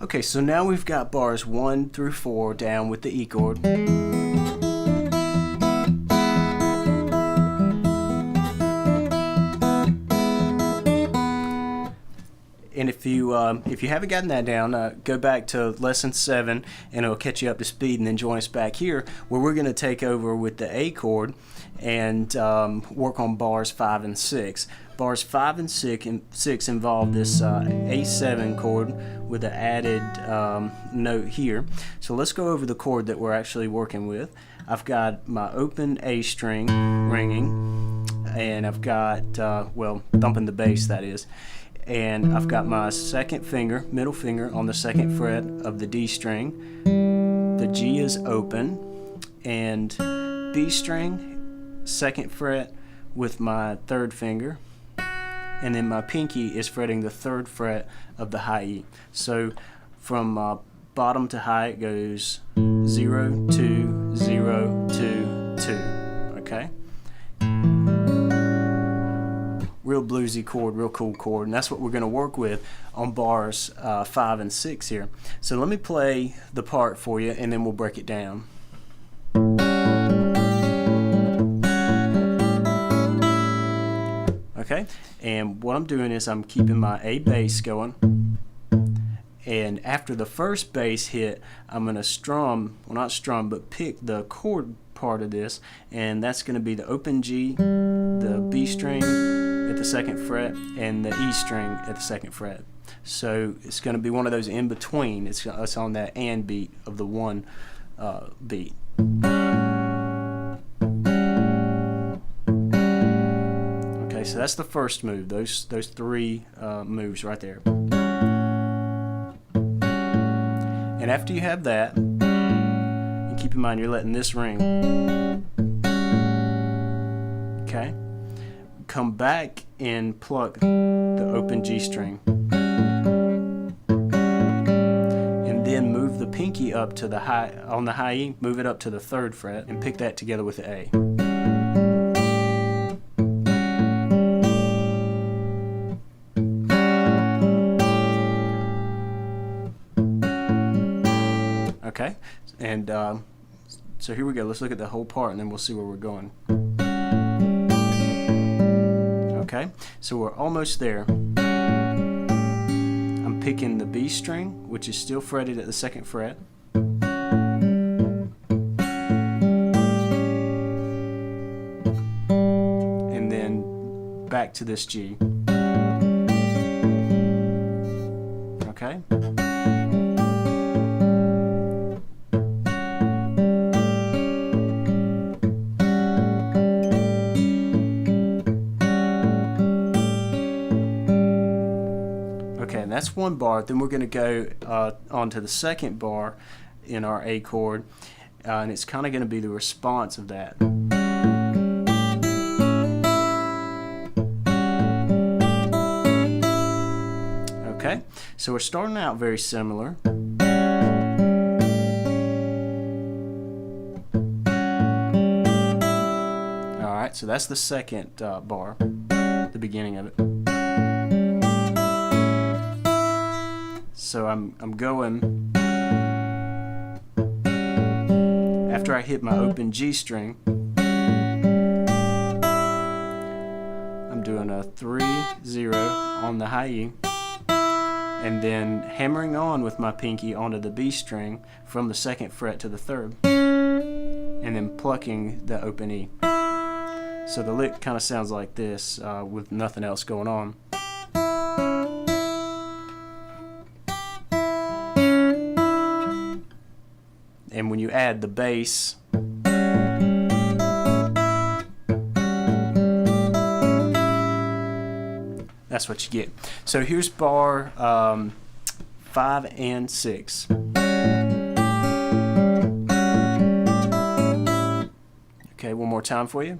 Okay, so now we've got bars 1 through 4 down with the E chord. And if you haven't gotten that down, go back to lesson 7 and it'll catch you up to speed, and then join us back here where we're going to take over with the A chord and work on bars 5 and 6. Bars 5 and 6 involve this A7 chord with an added note here. So let's go over the chord that we're actually working with. I've got my open A string ringing, and I've got, well, thumping the bass, that is. And I've got my second finger, middle finger, on the second fret of the D string. The G is open, and B string, second fret with my third finger, and then my pinky is fretting the third fret of the high E. So from bottom to high it goes 0, 2, 0, 2, 2. Okay? Real bluesy chord, real cool chord, and that's what we're going to work with on bars 5 and 6 here. So let me play the part for you, and then we'll break it down. Okay, and what I'm doing is I'm keeping my A bass going, and after the first bass hit, I'm going to strum, well not strum, but pick the chord part of this, and that's going to be the open G, the B string at the second fret, and the E string at the second fret. So it's going to be one of those in between. It's on that and beat of the one beat. Okay, so that's the first move. Those three moves right there. And after you have that, and keep in mind you're letting this ring. Okay. Come back and pluck the open G string, and then move the pinky up to the high, on the high E, move it up to the third fret, and pick that together with the A. Okay, and so here we go. Let's look at the whole part, and then we'll see where we're going. Okay, so we're almost there. I'm picking the B string, which is still fretted at the second fret. And then back to this G. Okay. That's one bar. Then we're going to go on to the second bar in our A chord, and it's kind of going to be the response of that. Okay, so we're starting out very similar. Alright, so that's the second bar, the beginning of it. So I'm going, after I hit my open G string, I'm doing a 3-0 on the high E, and then hammering on with my pinky onto the B string from the second fret to the third, and then plucking the open E. So the lick kind of sounds like this with nothing else going on. And when you add the bass, that's what you get. So here's bar 5 and 6. Okay, one more time for you.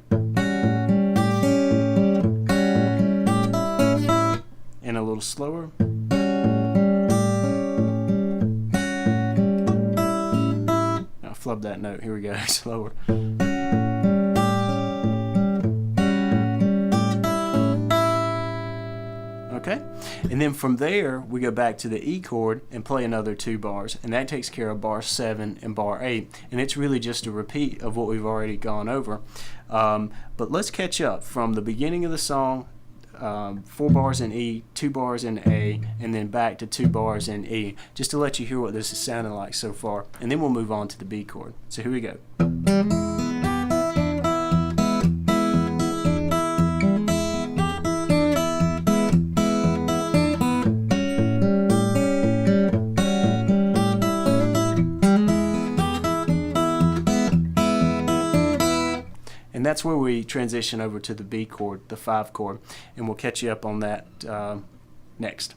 And a little slower. Flub that note. Here we go. Slower. Okay, and then from there we go back to the E chord and play another 2 bars, and that takes care of bar 7 and bar 8, and it's really just a repeat of what we've already gone over. But let's catch up from the beginning of the song, 4 bars in E, 2 bars in A, and then back to 2 bars in E, just to let you hear what this is sounding like so far, and then we'll move on to the B chord. So here we go. And that's where we transition over to the B chord, the 5 chord, and we'll catch you up on that next.